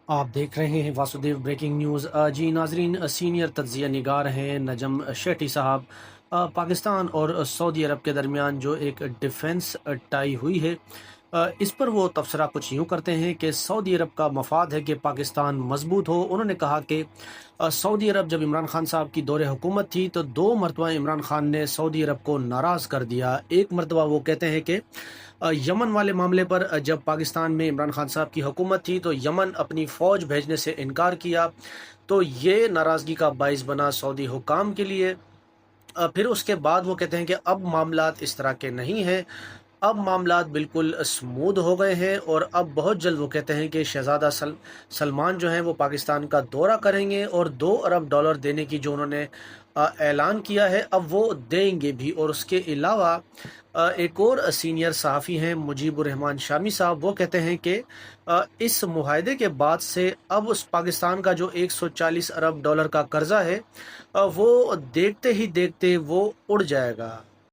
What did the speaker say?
آپ دیکھ رہے ہیں واسودیو بریکنگ نیوز۔ جی ناظرین، سینئر تجزیہ نگار ہیں نجم شیٹی صاحب۔ پاکستان اور سعودی عرب کے درمیان جو ایک ڈیفنس ٹائی ہوئی ہے، اس پر وہ تبصرہ کچھ یوں کرتے ہیں کہ سعودی عرب کا مفاد ہے کہ پاکستان مضبوط ہو۔ انہوں نے کہا کہ سعودی عرب جب عمران خان صاحب کی دور حکومت تھی تو 2 مرتبہ عمران خان نے سعودی عرب کو ناراض کر دیا۔ ایک مرتبہ وہ کہتے ہیں کہ یمن والے معاملے پر جب پاکستان میں عمران خان صاحب کی حکومت تھی تو یمن اپنی فوج بھیجنے سے انکار کیا، تو یہ ناراضگی کا باعث بنا سعودی حکام کے لیے۔ پھر اس کے بعد وہ کہتے ہیں کہ اب معاملات اس طرح کے نہیں ہیں، اب معاملات بالکل اسموتھ ہو گئے ہیں، اور اب بہت جلد وہ کہتے ہیں کہ شہزادہ سلمان جو ہیں وہ پاکستان کا دورہ کریں گے، اور $2 ارب دینے کی جو انہوں نے اعلان کیا ہے اب وہ دیں گے بھی۔ اور اس کے علاوہ ایک اور سینئر صحافی ہیں مجیب الرحمان شامی صاحب، وہ کہتے ہیں کہ اس معاہدے کے بعد سے اب اس پاکستان کا جو $140 ارب کا قرضہ ہے وہ دیکھتے ہی دیکھتے وہ اڑ جائے گا۔